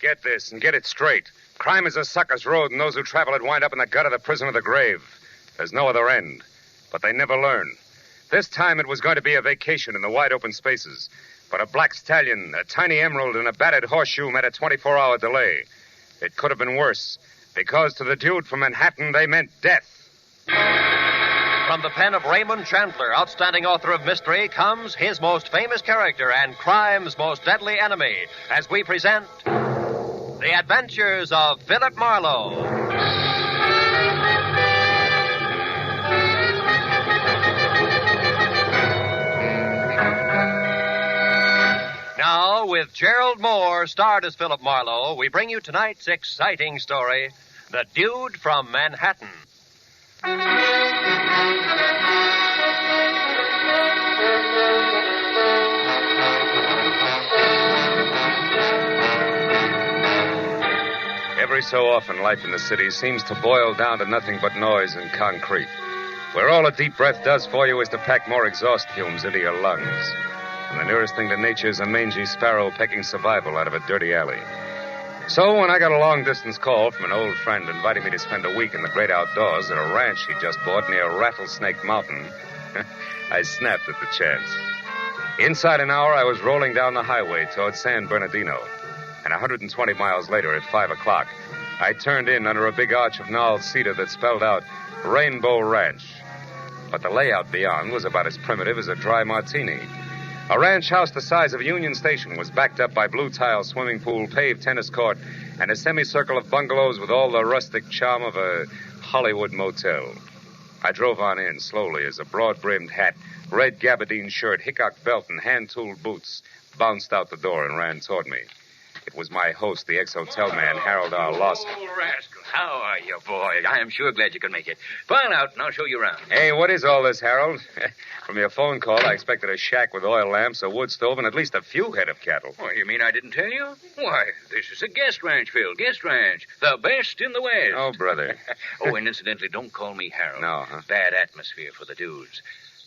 Get this and get it straight. Crime is a sucker's road, and those who travel it wind up in the gut of the prison of the grave. There's no other end. But they never learn. This time it was going to be a vacation in the wide open spaces. But a black stallion, a tiny emerald, and a battered horseshoe meant a 24-hour delay. It could have been worse, because to the dude from Manhattan, they meant death. From the pen of Raymond Chandler, outstanding author of mystery, comes his most famous character and crime's most deadly enemy, as we present The Adventures of Philip Marlowe. Now, with Gerald Moore, starred as Philip Marlowe, we bring you tonight's exciting story, The Dude from Manhattan. Every so often, life in the city seems to boil down to nothing but noise and concrete, where all a deep breath does for you is to pack more exhaust fumes into your lungs. And the nearest thing to nature is a mangy sparrow pecking survival out of a dirty alley. So when I got a long-distance call from an old friend inviting me to spend a week in the great outdoors at a ranch he just bought near Rattlesnake Mountain, I snapped at the chance. Inside an hour, I was rolling down the highway toward San Bernardino. And 120 miles later, at 5 o'clock, I turned in under a big arch of gnarled cedar that spelled out Rainbow Ranch. But the layout beyond was about as primitive as a dry martini. A ranch house the size of a Union Station was backed up by blue-tile swimming pool, paved tennis court, and a semicircle of bungalows with all the rustic charm of a Hollywood motel. I drove on in slowly as a broad-brimmed hat, red gabardine shirt, hickok belt, and hand-tooled boots bounced out the door and ran toward me. It was my host, the ex-hotel man, Harold R. Lawson. Oh, rascal. How are you, boy? I am sure glad you could make it. File out, and I'll show you around. Hey, what is all this, Harold? From your phone call, I expected a shack with oil lamps, a wood stove, and at least a few head of cattle. Oh, you mean I didn't tell you? Why, this is a guest ranch, Phil. Guest ranch. The best in the West. Oh, brother. Oh, and incidentally, don't call me Harold. No, huh? Bad atmosphere for the dudes.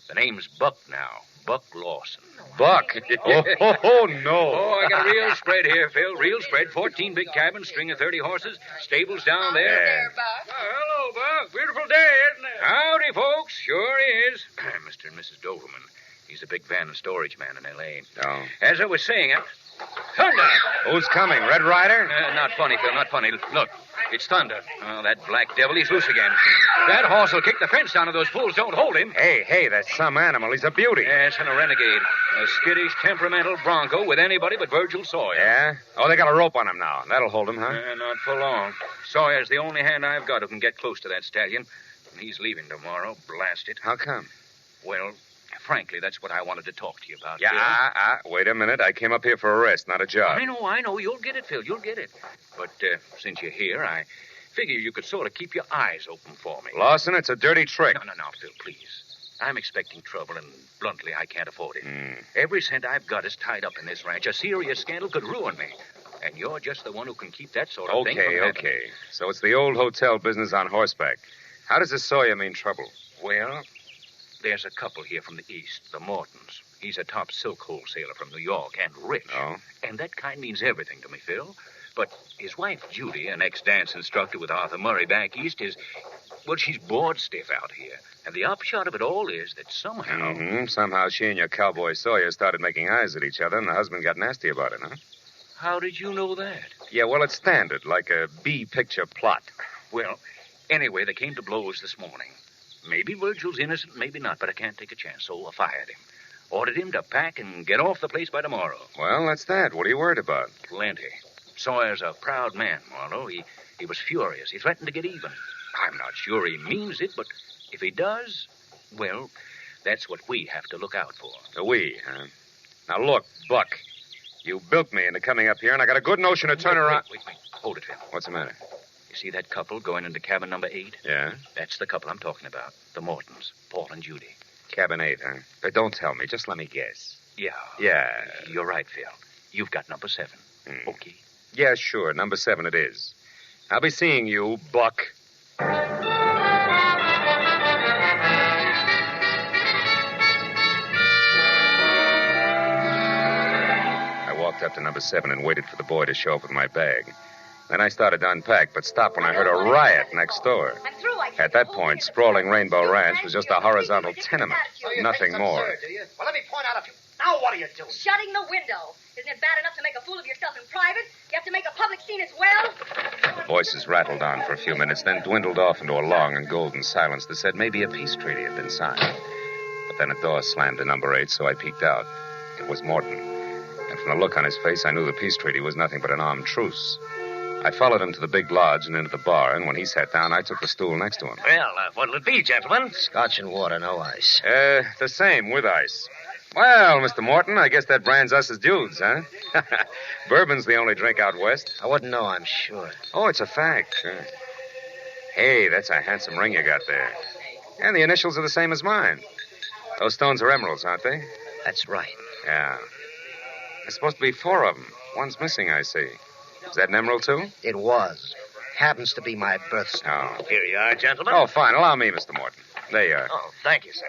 The name's Buck now. Buck Lawson. Buck? Oh, no. Oh, I got a real spread here, Phil. Real spread. 14 big cabins, string of 30 horses, stables down there. Yeah. Oh, hello, Buck. Beautiful day, isn't it? Howdy, folks. Sure is. Mr. and Mrs. Doverman. He's a big van and storage man in L.A. Oh. As I was saying, thunder! Who's coming? Red Ryder? Not funny, Phil, not funny. Look, it's thunder. Oh, that black devil, he's loose again. That horse will kick the fence down if those fools don't hold him. Hey, that's some animal. He's a beauty. Yes, and a renegade. A skittish, temperamental bronco with anybody but Virgil Sawyer. Yeah? Oh, they got a rope on him now. That'll hold him, huh? Not for long. Sawyer's the only hand I've got who can get close to that stallion. And he's leaving tomorrow. Blast it. How come? Well, frankly, that's what I wanted to talk to you about, Yeah, Phil. Wait a minute. I came up here for a rest, not a job. I know. You'll get it, Phil. You'll get it. But since you're here, I figure you could sort of keep your eyes open for me. Lawson, it's a dirty trick. No, Phil, please. I'm expecting trouble, and bluntly, I can't afford it. Every cent I've got is tied up in this ranch. A serious scandal could ruin me. And you're just the one who can keep that sort of thing from happening. Okay. So it's the old hotel business on horseback. How does this Sawyer mean trouble? Well, there's a couple here from the east, the Mortons. He's a top silk wholesaler from New York and rich. Oh? And that kind means everything to me, Phil. But his wife, Judy, an ex-dance instructor with Arthur Murray back east, she's bored stiff out here. And the upshot of it all is that somehow... Somehow she and your cowboy Sawyer started making eyes at each other, and the husband got nasty about it, huh? How did you know that? Yeah, well, it's standard, like a B-picture plot. Well, anyway, they came to blows this morning. Maybe Virgil's innocent, maybe not, but I can't take a chance, so I fired him. Ordered him to pack and get off the place by tomorrow. Well, that's that. What are you worried about? Plenty. Sawyer's a proud man, Marlowe. He was furious. He threatened to get even. I'm not sure he means it, but if he does, well, that's what we have to look out for. We, huh? Now, look, Buck, you bilked me into coming up here, and I got a good notion to turn around... Wait. Hold it, Phil. What's the matter? You see that couple going into cabin number 8? Yeah? That's the couple I'm talking about. The Mortons, Paul and Judy. Cabin 8, huh? But don't tell me. Just let me guess. Yeah. You're right, Phil. You've got number 7. Okay. Yeah, sure. Number 7 it is. I'll be seeing you, Buck. up to number 7 and waited for the boy to show up with my bag. Then I started to unpack, but stopped when I heard a riot next door. At that point, sprawling Rainbow Ranch was just a horizontal tenement. Nothing more. Well, let me point out a few. Now what are you doing? Shutting the window. Isn't it bad enough to make a fool of yourself in private? You have to make a public scene as well? The voices rattled on for a few minutes, then dwindled off into a long and golden silence that said maybe a peace treaty had been signed. But then a door slammed to number 8, so I peeked out. It was Morton. And from the look on his face, I knew the peace treaty was nothing but an armed truce. I followed him to the big lodge and into the bar, and when he sat down, I took the stool next to him. Well, what'll it be, gentlemen? Scotch and water, no ice. The same, with ice. Well, Mr. Morton, I guess that brands us as dudes, huh? Bourbon's the only drink out west. I wouldn't know, I'm sure. Oh, it's a fact. Sure. Hey, that's a handsome ring you got there. And the initials are the same as mine. Those stones are emeralds, aren't they? That's right. Yeah. There's supposed to be 4 of them. One's missing, I see. Is that an emerald, too? It was. Happens to be my birthstone. Oh. Here you are, gentlemen. Oh, fine. Allow me, Mr. Morton. There you are. Oh, thank you, sir.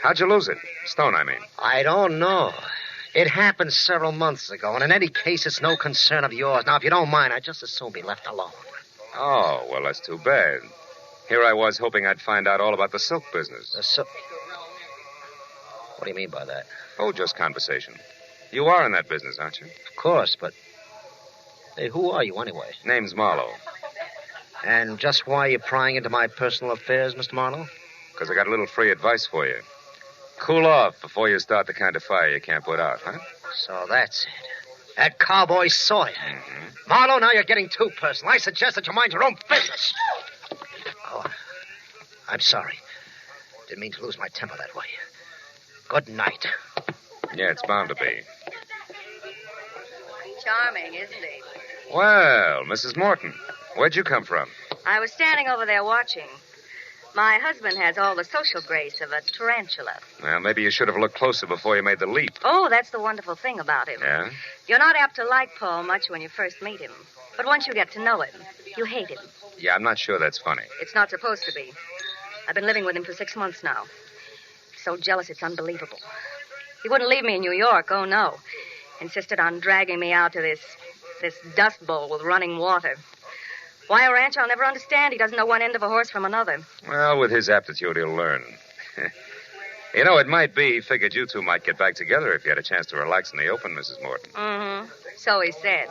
How'd you lose it? Stone, I mean. I don't know. It happened several months ago, and in any case, it's no concern of yours. Now, if you don't mind, I'd just as soon be left alone. Oh, well, that's too bad. Here I was hoping I'd find out all about the silk business. What do you mean by that? Oh, just conversation. You are in that business, aren't you? Of course, but... Hey, who are you anyway? Name's Marlowe. And just why are you prying into my personal affairs, Mr. Marlowe? Because I got a little free advice for you. Cool off before you start the kind of fire you can't put out, huh? So that's it. That cowboy Sawyer. Mm-hmm. Marlowe, now you're getting too personal. I suggest that you mind your own business. Oh, I'm sorry. Didn't mean to lose my temper that way. Good night. Yeah, it's bound to be. Charming, isn't he? Well, Mrs. Morton, where'd you come from? I was standing over there watching. My husband has all the social grace of a tarantula. Well, maybe you should have looked closer before you made the leap. Oh, that's the wonderful thing about him. Yeah? You're not apt to like Paul much when you first meet him. But once you get to know him, you hate him. Yeah, I'm not sure that's funny. It's not supposed to be. I've been living with him for 6 months now. So jealous, it's unbelievable. He wouldn't leave me in New York, oh no. Insisted on dragging me out to this dust bowl with running water. Why a ranch, I'll never understand. He doesn't know one end of a horse from another. Well, with his aptitude, he'll learn. You know, it might be he figured you two might get back together if you had a chance to relax in the open, Mrs. Morton. Mm-hmm. So he said.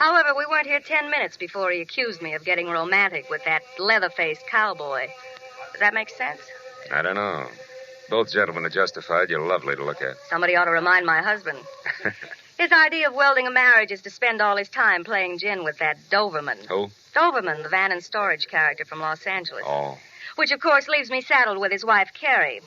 However, we weren't here 10 minutes before he accused me of getting romantic with that leather-faced cowboy. Does that make sense? I don't know. Both gentlemen are justified. You're lovely to look at. Somebody ought to remind my husband. His idea of welding a marriage is to spend all his time playing gin with that Doberman. Who? Doberman, the van and storage character from Los Angeles. Oh. Which, of course, leaves me saddled with his wife, Carrie.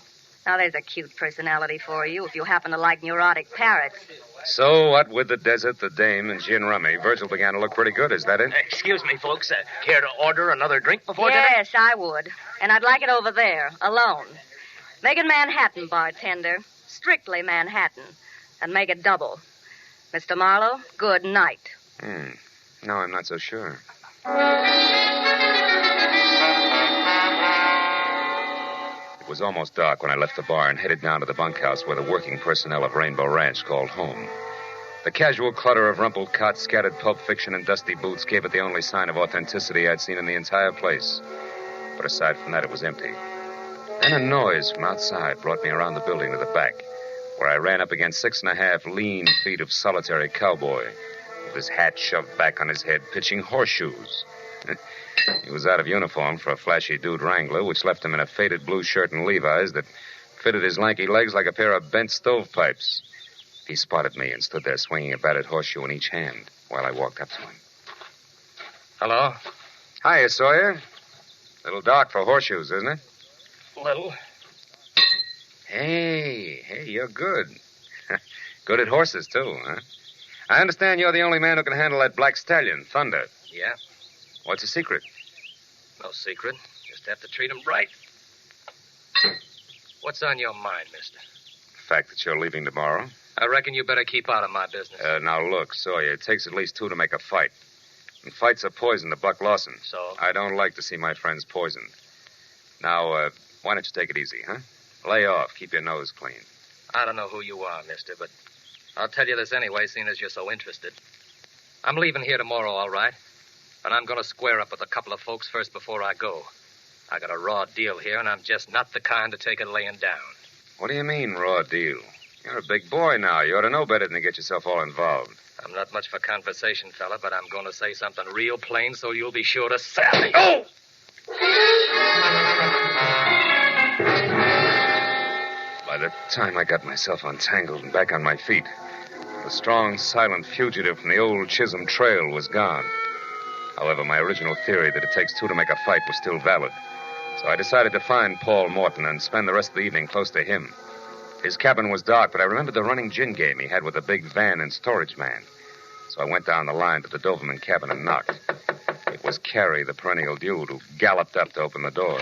Now, there's a cute personality for you if you happen to like neurotic parrots. So, what with the desert, the dame, and gin rummy, Virgil began to look pretty good. Is that it? Excuse me, folks. Care to order another drink before dinner? Yes, I would. And I'd like it over there, alone. Make it Manhattan, bartender. Strictly Manhattan. And make it double. Mr. Marlowe, good night. No, I'm not so sure. It was almost dark when I left the bar and headed down to the bunkhouse where the working personnel of Rainbow Ranch called home. The casual clutter of rumpled cots, scattered pulp fiction, and dusty boots gave it the only sign of authenticity I'd seen in the entire place. But aside from that, it was empty. Then a noise from outside brought me around the building to the back, where I ran up against 6.5 lean feet of solitary cowboy, with his hat shoved back on his head, pitching horseshoes. He was out of uniform for a flashy dude wrangler, which left him in a faded blue shirt and Levi's that fitted his lanky legs like a pair of bent stovepipes. He spotted me and stood there swinging a battered horseshoe in each hand while I walked up to him. Hello? Hiya, Sawyer. Little dark for horseshoes, isn't it? Little. Hey, you're good. Good at horses, too, huh? I understand you're the only man who can handle that black stallion, Thunder. Yeah? What's the secret? No secret. Just have to treat him right. What's on your mind, mister? The fact that you're leaving tomorrow. I reckon you better keep out of my business. Now, look, Sawyer, it takes at least 2 to make a fight. And fights are poison to Buck Lawson. So? I don't like to see my friends poisoned. Now, why don't you take it easy, huh? Lay off. Keep your nose clean. I don't know who you are, mister, but I'll tell you this anyway, seeing as you're so interested. I'm leaving here tomorrow, all right. But I'm going to square up with a couple of folks first before I go. I got a raw deal here, and I'm just not the kind to take it laying down. What do you mean, raw deal? You're a big boy now. You ought to know better than to get yourself all involved. I'm not much for conversation, fella, but I'm going to say something real plain so you'll be sure to sally. Oh! By the time I got myself untangled and back on my feet, the strong, silent fugitive from the old Chisholm Trail was gone. However, my original theory that it takes two to make a fight was still valid. So I decided to find Paul Morton and spend the rest of the evening close to him. His cabin was dark, but I remembered the running gin game he had with a big van and storage man. So I went down the line to the Doberman cabin and knocked. It was Carrie, the perennial dude, who galloped up to open the door.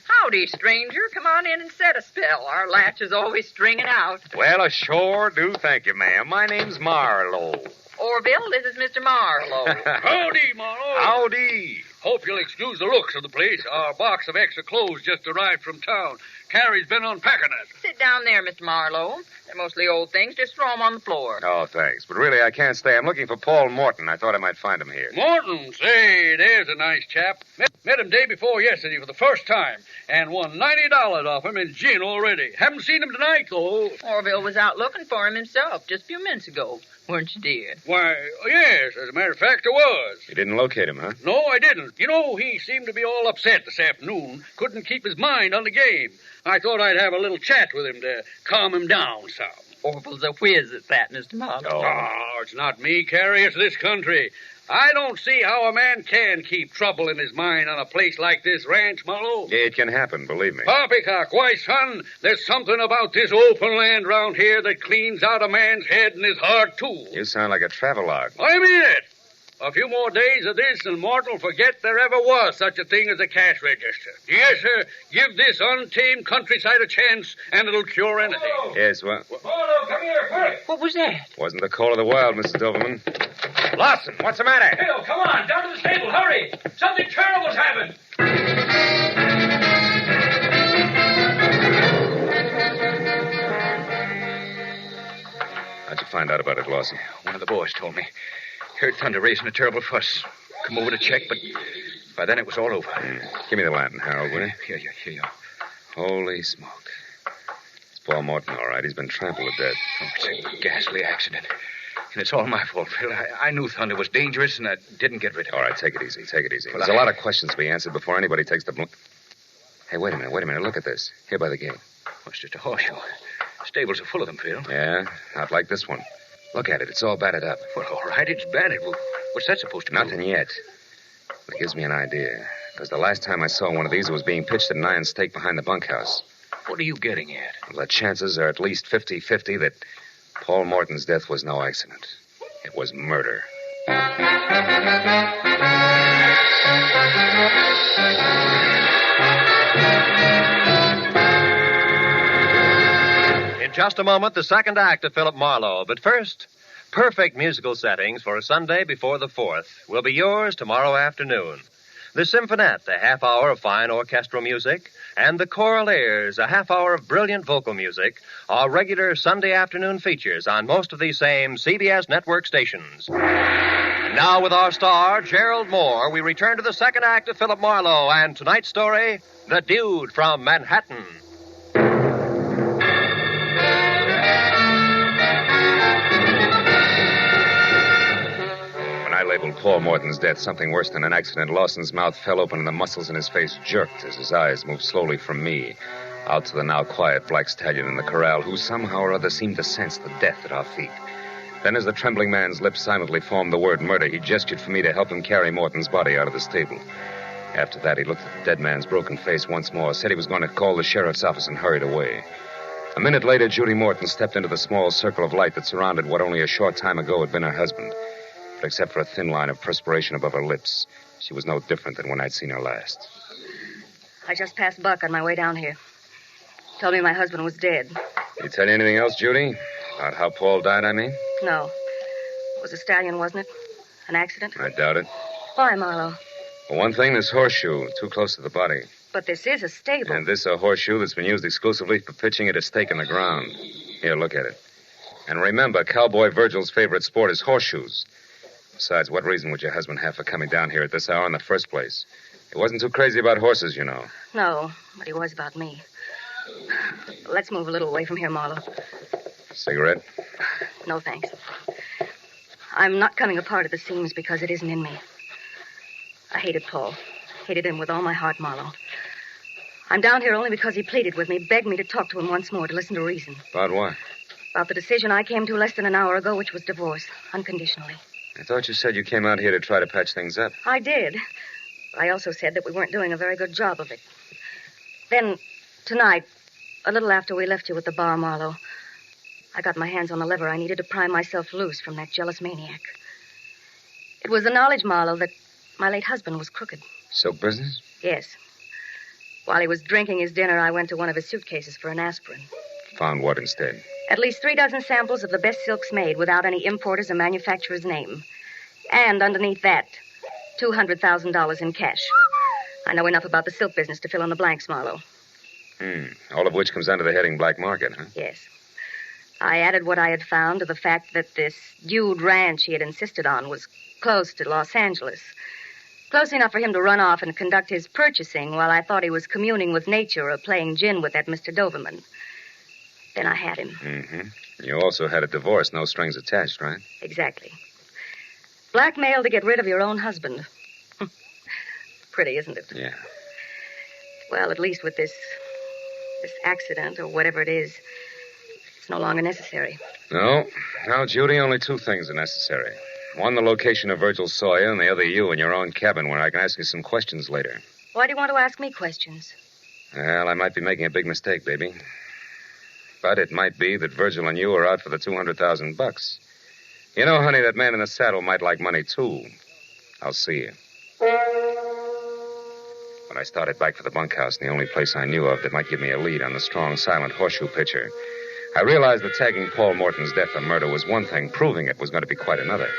Howdy, stranger. Come on in and set a spell. Our latch is always stringing out. Well, I sure do thank you, ma'am. My name's Marlowe. Orville, this is Mr. Marlowe. Howdy, Marlowe. Howdy. Hope you'll excuse the looks of the place. Our box of extra clothes just arrived from town. Carrie's been unpacking it. Sit down there, Mr. Marlowe. They're mostly old things. Just throw them on the floor. Oh, thanks. But really, I can't stay. I'm looking for Paul Morton. I thought I might find him here. Morton, say, there's a nice chap. Met him day before yesterday for the first time and won $90 off him in gin already. Haven't seen him tonight, though. Orville was out looking for him himself just a few minutes ago. Weren't you, dear? Why, yes, as a matter of fact, I was. You didn't locate him, huh? No, I didn't. You know, he seemed to be all upset this afternoon. Couldn't keep his mind on the game. I thought I'd have a little chat with him to calm him down some. Orville's a whiz at that, Mr. Marlowe. Oh, it's not me, Carrie. It's this country. I don't see how a man can keep trouble in his mind on a place like this ranch, Marlowe. It can happen, believe me. Poppycock, why, son, there's something about this open land round here that cleans out a man's head and his heart, too. You sound like a travelogue. I mean it. A few more days of this and Morton will forget there ever was such a thing as a cash register. Yes, sir. Give this untamed countryside a chance, and it'll cure anything. Marlowe. Yes, well... Marlowe, come here, quick. What was that? Wasn't the call of the wild, Mrs. Doberman. Lawson, what's the matter? Bill, come on, down to the stable, hurry. Something terrible's happened. How'd you find out about it, Lawson? One of the boys told me. Heard Thunder raising a terrible fuss. Come over to check, but by then it was all over. Give me the lantern, Harold, will you? Here you are. Holy smoke. It's Paul Morton, all right. He's been trampled to death. Oh, it's a ghastly accident. And it's all my fault, Phil. I knew Thunder was dangerous, and I didn't get rid of him. All right, take it easy. Take it easy. Well, There's a lot of questions to be answered before anybody takes the... Hey, wait a minute. Look at this. Here by the gate. Oh, it's just a horseshoe. Stables are full of them, Phil. Yeah, not like this one. Look at it. It's all battered up. Well, all right, it's battered. Well, what's that supposed to be? Nothing yet. But it gives me an idea. Because the last time I saw one of these, it was being pitched at an iron stake behind the bunkhouse. What are you getting at? Well, the chances are at least 50-50 that Paul Morton's death was no accident. It was murder. In just a moment, the second act of Philip Marlowe. But first, perfect musical settings for a Sunday before the 4th will be yours tomorrow afternoon. The Symphonette, a half hour of fine orchestral music, and the Choral Airs, a half hour of brilliant vocal music, are regular Sunday afternoon features on most of these same CBS network stations. And now, with our star, Gerald Moore, we return to the second act of Philip Marlowe and tonight's story, The Dude from Manhattan. When I labeled Paul Morton's death something worse than an accident, Lawson's mouth fell open and the muscles in his face jerked as his eyes moved slowly from me out to the now quiet black stallion in the corral, who somehow or other seemed to sense the death at our feet. Then, as the trembling man's lips silently formed the word murder, he gestured for me to help him carry Morton's body out of the stable. After that, he looked at the dead man's broken face once more, said he was going to call the sheriff's office, and hurried away. A minute later, Judy Morton stepped into the small circle of light that surrounded what only a short time ago had been her husband. But except for a thin line of perspiration above her lips, she was no different than when I'd seen her last. I just passed Buck on my way down here. Told me my husband was dead. Did he tell you anything else, Judy? About how Paul died, I mean? No. It was a stallion, wasn't it? An accident? I doubt it. Why, Marlowe? For one thing, this horseshoe, too close to the body. But this is a stable. And this a horseshoe that's been used exclusively for pitching at a stake in the ground. Here, look at it. And remember, Cowboy Virgil's favorite sport is horseshoes. Besides, what reason would your husband have for coming down here at this hour in the first place? He wasn't too crazy about horses, you know. No, but he was about me. Let's move a little away from here, Marlowe. Cigarette? No, thanks. I'm not coming apart at the seams because it isn't in me. I hated Paul. Hated him with all my heart, Marlowe. I'm down here only because he pleaded with me, begged me to talk to him once more, to listen to reason. About what? About the decision I came to less than an hour ago, which was divorce, unconditionally. I thought you said you came out here to try to patch things up. I did. But I also said that we weren't doing a very good job of it. Then, tonight, a little after we left you at the bar, Marlowe, I got my hands on the lever I needed to pry myself loose from that jealous maniac. It was the knowledge, Marlowe, that my late husband was crooked. Silk business? Yes. While he was drinking his dinner, I went to one of his suitcases for an aspirin. Found what instead? At least 3 dozen samples of the best silks made without any importer's or manufacturer's name. And underneath that, $200,000 in cash. I know enough about the silk business to fill in the blanks, Marlowe. All of which comes under the heading black market, huh? Yes. I added what I had found to the fact that this Dude ranch he had insisted on was close to Los Angeles. Close enough for him to run off and conduct his purchasing while I thought he was communing with nature or playing gin with that Mr. Doberman. Then I had him. Mm-hmm. You also had a divorce, no strings attached, right? Exactly. Blackmail to get rid of your own husband. Pretty, isn't it? Yeah. Well, at least with this accident or whatever it is, it's no longer necessary. No. Now, Judy, only 2 things are necessary. One, the location of Virgil Sawyer, and the other, you in your own cabin where I can ask you some questions later. Why do you want to ask me questions? Well, I might be making a big mistake, baby. But it might be that Virgil and you are out for the $200,000. You know, honey, that man in the saddle might like money, too. I'll see you. When I started back for the bunkhouse, the only place I knew of that might give me a lead on the strong, silent horseshoe pitcher, I realized that tagging Paul Morton's death and murder was one thing, proving it was going to be quite another.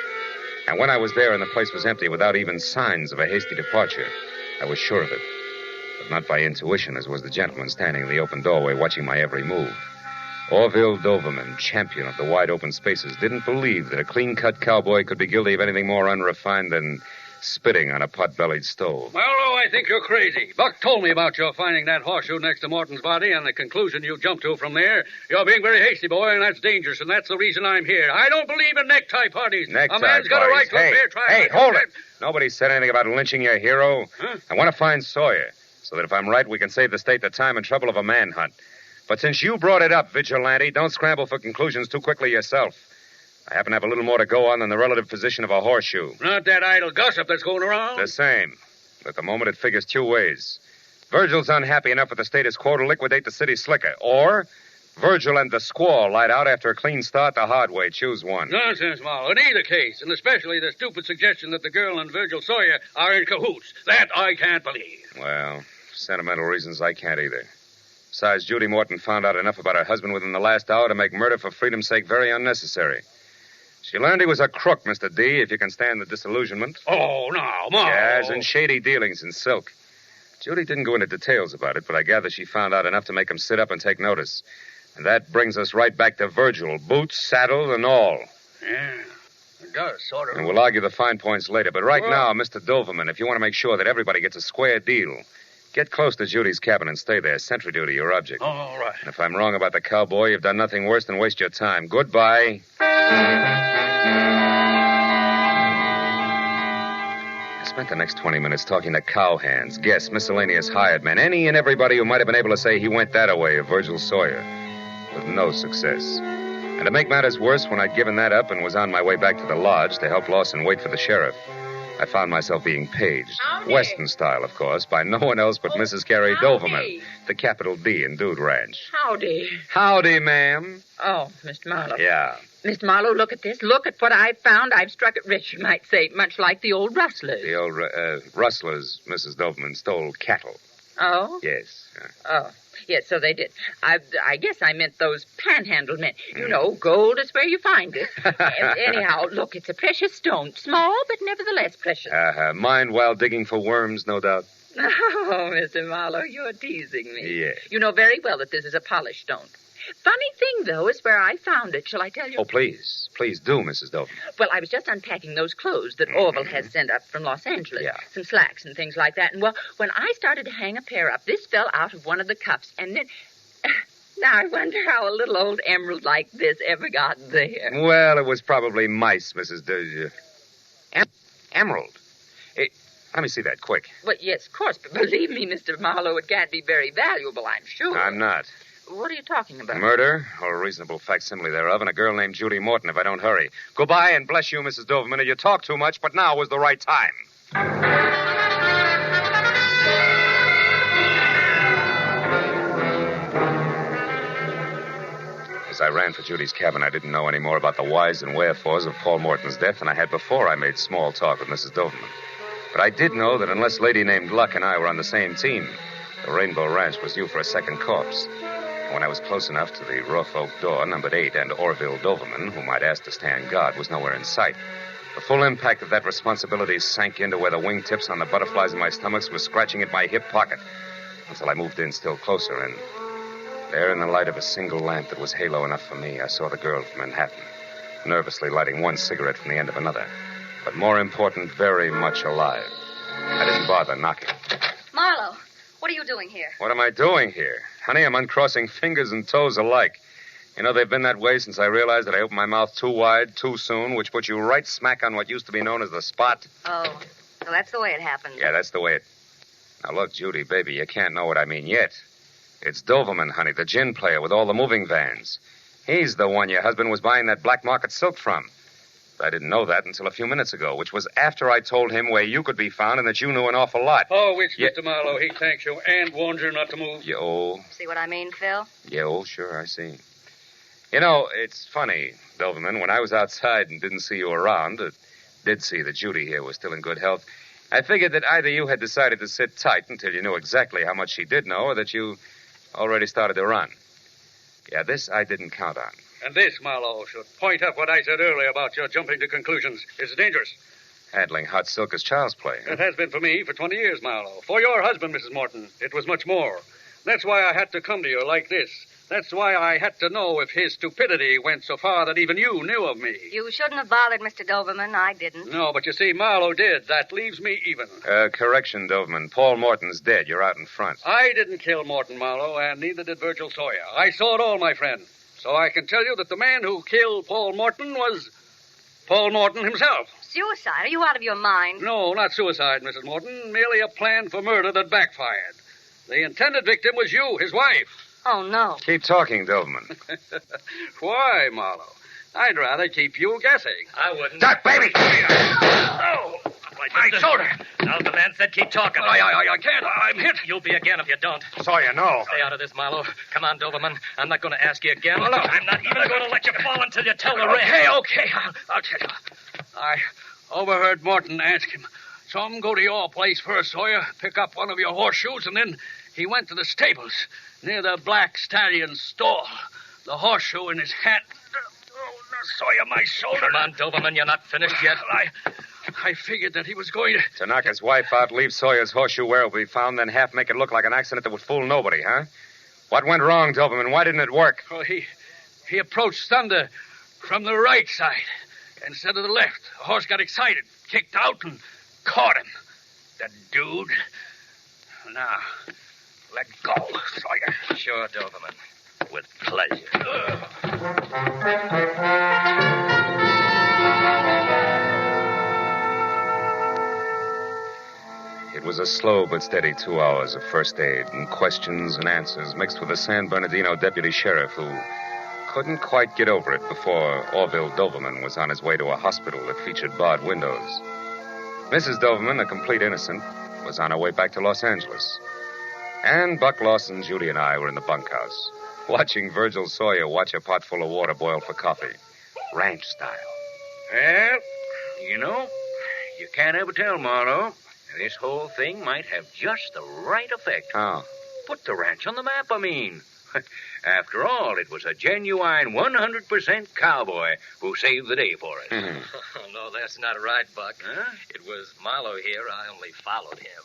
And when I was there and the place was empty without even signs of a hasty departure, I was sure of it. But not by intuition, as was the gentleman standing in the open doorway watching my every move. Orville Doberman, champion of the wide-open spaces, didn't believe that a clean-cut cowboy could be guilty of anything more unrefined than spitting on a pot-bellied stove. Marlowe, I think you're crazy. Buck told me about your finding that horseshoe next to Morton's body and the conclusion you jumped to from there. You're being very hasty, boy, and that's dangerous, and that's the reason I'm here. I don't believe in necktie parties. Necktie a man's got a right to a fair trial. Hey, hold it. Nobody said anything about lynching your hero. Huh? I want to find Sawyer, so that if I'm right, we can save the state the time and trouble of a manhunt. But since you brought it up, Vigilante, don't scramble for conclusions too quickly yourself. I happen to have a little more to go on than the relative position of a horseshoe. Not that idle gossip that's going around. The same. At the moment, it figures 2 ways. Virgil's unhappy enough with the status quo to liquidate the city slicker. Or Virgil and the squaw light out after a clean start the hard way. Choose one. Nonsense, Marlowe. In either case, and especially the stupid suggestion that the girl and Virgil Sawyer are in cahoots. That I can't believe. Well, sentimental reasons I can't either. Besides, Judy Morton found out enough about her husband within the last hour to make murder for freedom's sake very unnecessary. She learned he was a crook, Mr. D, if you can stand the disillusionment. Oh, now, Marlowe. Yes, and shady dealings in silk. Judy didn't go into details about it, but I gather she found out enough to make him sit up and take notice. And that brings us right back to Virgil, boots, saddle, and all. Yeah, it does, sort of. And we'll argue the fine points later. But right now, Mr. Doberman, if you want to make sure that everybody gets a square deal, get close to Judy's cabin and stay there. Sentry duty, your object. All right. And if I'm wrong about the cowboy, you've done nothing worse than waste your time. Goodbye. I spent the next 20 minutes talking to cowhands, guests, miscellaneous hired men, any and everybody who might have been able to say he went that-a-way of Virgil Sawyer, with no success. And to make matters worse, when I'd given that up and was on my way back to the lodge to help Lawson wait for the sheriff, I found myself being paged, Howdy. Western style, of course, by no one else but Mrs. Carrie Howdy. Doberman, the capital D in Dude Ranch. Howdy. Howdy, ma'am. Oh, Mr. Marlowe. Yeah. Mr. Marlowe, look at this. Look at what I've found. I've struck it rich, you might say, much like the old rustlers. The old rustlers, Mrs. Doberman, stole cattle. Oh? Yes. Oh. Yes, so they did. I guess I meant those panhandle men. You know, gold is where you find it. Anyhow, look, it's a precious stone. Small, but nevertheless precious. Mined while digging for worms, no doubt. Oh, Mr. Marlowe, you're teasing me. Yes. You know very well that this is a polished stone. Funny thing, though, is where I found it. Shall I tell you? Oh, please. Please do, Mrs. Doverman. Well, I was just unpacking those clothes that Orville has sent up from Los Angeles. Yeah. Some slacks and things like that. And, well, when I started to hang a pair up, this fell out of one of the cuffs. And then... Now, I wonder how a little old emerald like this ever got there. Well, it was probably mice, Mrs. Emerald. Let me see that, quick. Well, yes, of course. But believe me, Mr. Marlowe, it can't be very valuable, I'm sure. I'm not. What are you talking about? Murder, or a reasonable facsimile thereof, and a girl named Judy Morton if I don't hurry. Goodbye, and bless you, Mrs. Doverman. You talk too much, but now was the right time. As I ran for Judy's cabin, I didn't know any more about the whys and wherefores of Paul Morton's death than I had before I made small talk with Mrs. Doverman. But I did know that unless Lady named Luck and I were on the same team, the Rainbow Ranch was due for a second corpse. And when I was close enough to the rough oak door, numbered 8, and Orville Doverman, whom I'd asked to stand guard, was nowhere in sight, the full impact of that responsibility sank into where the wingtips on the butterflies in my stomachs were scratching at my hip pocket, until I moved in still closer, and there in the light of a single lamp that was halo enough for me, I saw the girl from Manhattan, nervously lighting one cigarette from the end of another. But more important, very much alive. I didn't bother knocking. Marlowe, what are you doing here? What am I doing here? Honey, I'm uncrossing fingers and toes alike. You know, they've been that way since I realized that I opened my mouth too wide, too soon, which put you right smack on what used to be known as the spot. Oh, so that's the way it happened. Yeah, that's the way it... Now, look, Judy, baby, you can't know what I mean yet. It's Doverman, honey, the gin player with all the moving vans. He's the one your husband was buying that black market silk from. I didn't know that until a few minutes ago, which was after I told him where you could be found and that you knew an awful lot. Oh, which, Mr. Marlowe, he thanks you and warns you not to move. See what I mean, Phil? Sure, I see. You know, it's funny, Doverman, when I was outside and didn't see you around, did see that Judy here was still in good health, I figured that either you had decided to sit tight until you knew exactly how much she did know, or that you already started to run. Yeah, this I didn't count on. And this, Marlowe, should point up what I said earlier about your jumping to conclusions. It's dangerous. Handling hot silk is child's play. Huh? It has been for me for 20 years, Marlowe. For your husband, Mrs. Morton, it was much more. That's why I had to come to you like this. That's why I had to know if his stupidity went so far that even you knew of me. You shouldn't have bothered Mr. Doverman. I didn't. No, but you see, Marlowe did. That leaves me even. Correction, Doverman. Paul Morton's dead. You're out in front. I didn't kill Morton, Marlowe, and neither did Virgil Sawyer. I saw it all, my friend. So I can tell you that the man who killed Paul Morton was Paul Morton himself. Suicide? Are you out of your mind? No, not suicide, Mrs. Morton. Merely a plan for murder that backfired. The intended victim was you, his wife. Oh, no. Keep talking, Doverman. Why, Marlowe? I'd rather keep you guessing. I wouldn't. Duck, baby! Oh, my shoulder. Now, the man said keep talking. I can't. I'm hit. You'll be again if you don't. Sawyer, no. Stay out of this, Marlowe. Come on, Doverman. I'm not going to ask you again. Oh, no. I'm not even going to let you fall until you tell the rest. Okay. I'll tell you. I overheard Morton ask him, "Some go to your place first, Sawyer, pick up one of your horseshoes," and then he went to the stables near the Black Stallion's stall, the horseshoe in his hat. Oh, Sawyer, my shoulder. Come on, Doverman, you're not finished yet. I figured that he was going to... To knock his wife out, leave Sawyer's horseshoe where it will be found, then half make it look like an accident that would fool nobody, huh? What went wrong, Doverman? Why didn't it work? Oh, he approached Thunder from the right side instead of the left. The horse got excited, kicked out, and caught him. The dude. Now, let go, Sawyer. Sure, Doverman. With pleasure. It was a slow but steady 2 hours of first aid and questions and answers mixed with a San Bernardino deputy sheriff who couldn't quite get over it before Orville Doverman was on his way to a hospital that featured barred windows. Mrs. Doverman, a complete innocent, was on her way back to Los Angeles. And Buck Lawson, Judy, and I were in the bunkhouse, watching Virgil Sawyer watch a pot full of water boil for coffee, ranch style. Well, you know, you can't ever tell, Marlowe. This whole thing might have just the right effect. How? Put the ranch on the map, I mean. After all, it was a genuine 100% cowboy who saved the day for us. Mm-hmm. Oh, no, that's not right, Buck. Huh? It was Marlowe here. I only followed him.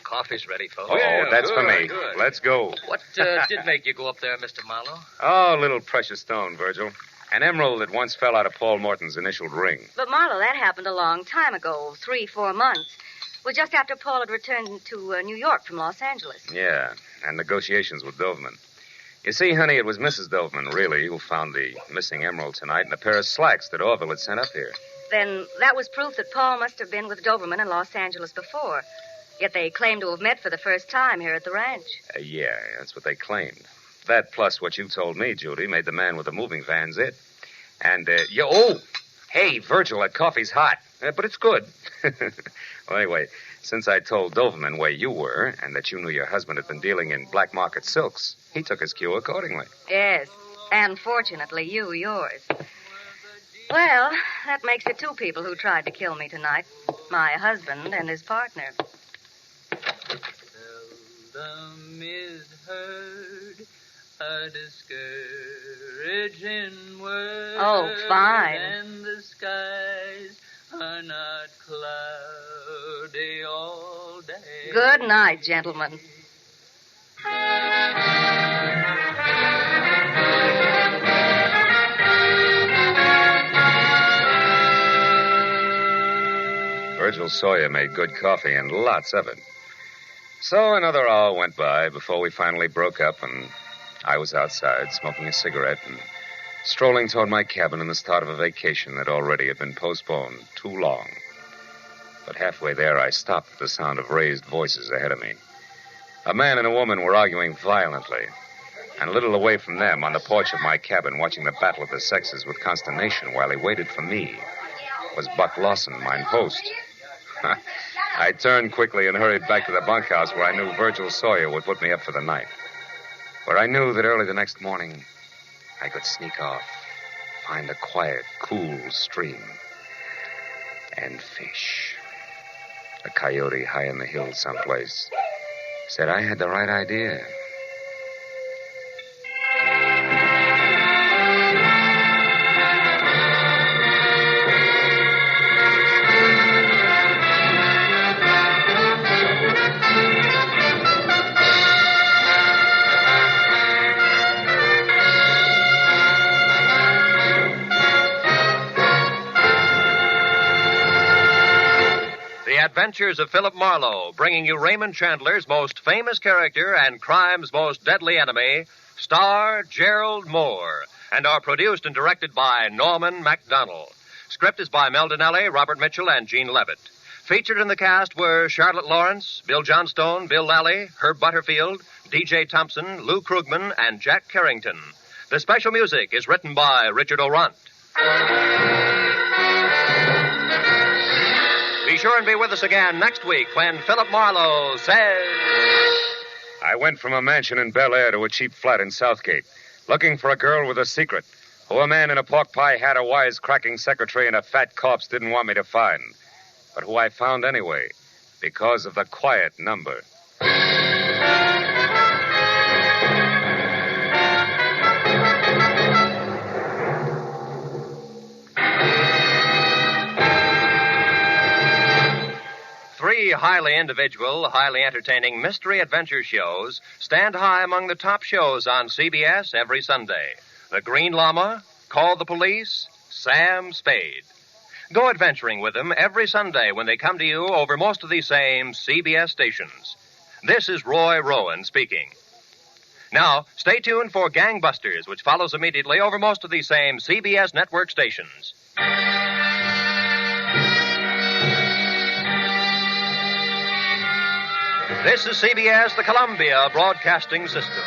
coffee's ready, folks. Oh, that's for me. Good. Let's go. What did make you go up there, Mr. Marlowe? Oh, a little precious stone, Virgil. An emerald that once fell out of Paul Morton's initialed ring. But, Marlowe, that happened a long time ago, 3-4 months. It was just after Paul had returned to New York from Los Angeles. Yeah, and negotiations with Doverman. You see, honey, it was Mrs. Doverman, really, who found the missing emerald tonight in a pair of slacks that Orville had sent up here. Then that was proof that Paul must have been with Doverman in Los Angeles before. Yet they claim to have met for the first time here at the ranch. Yeah, that's what they claimed. That plus what you told me, Judy, made the man with the moving van's it. And, hey, Virgil, that coffee's hot. But it's good. Well, anyway, since I told Doverman where you were and that you knew your husband had been dealing in black market silks, he took his cue accordingly. Yes, and fortunately, yours. Well, that makes it 2 people who tried to kill me tonight. My husband and his partner. Seldom is heard a discouraging word. Oh, fine. And the skies are not cloudy all day. Good night, gentlemen. Virgil Sawyer made good coffee and lots of it. So another hour went by before we finally broke up, and I was outside smoking a cigarette and strolling toward my cabin in the start of a vacation that already had been postponed too long. But halfway there, I stopped at the sound of raised voices ahead of me. A man and a woman were arguing violently, and a little away from them, on the porch of my cabin, watching the battle of the sexes with consternation while he waited for me, was Buck Lawson, mine host. I turned quickly and hurried back to the bunkhouse where I knew Virgil Sawyer would put me up for the night. Where I knew that early the next morning, I could sneak off, find a quiet, cool stream, and fish. A coyote high in the hills someplace said I had the right idea. Adventures of Philip Marlowe, bringing you Raymond Chandler's most famous character and crime's most deadly enemy, star Gerald Moore, and are produced and directed by Norman MacDonald. Script is by Mel Donnelly, Robert Mitchell, and Gene Levitt. Featured in the cast were Charlotte Lawrence, Bill Johnstone, Bill Lally, Herb Butterfield, D.J. Thompson, Lou Krugman, and Jack Carrington. The special music is written by Richard Orant. Be sure and be with us again next week when Philip Marlowe says... I went from a mansion in Bel Air to a cheap flat in Southgate, looking for a girl with a secret, who a man in a pork pie hat, a wise-cracking secretary, and a fat corpse didn't want me to find, but who I found anyway, because of the quiet number. Three highly individual, highly entertaining mystery adventure shows stand high among the top shows on CBS every Sunday. The Green Llama, Call the Police, Sam Spade. Go adventuring with them every Sunday when they come to you over most of these same CBS stations. This is Roy Rowan speaking. Now, stay tuned for Gangbusters, which follows immediately over most of these same CBS network stations. This is CBS, the Columbia Broadcasting System.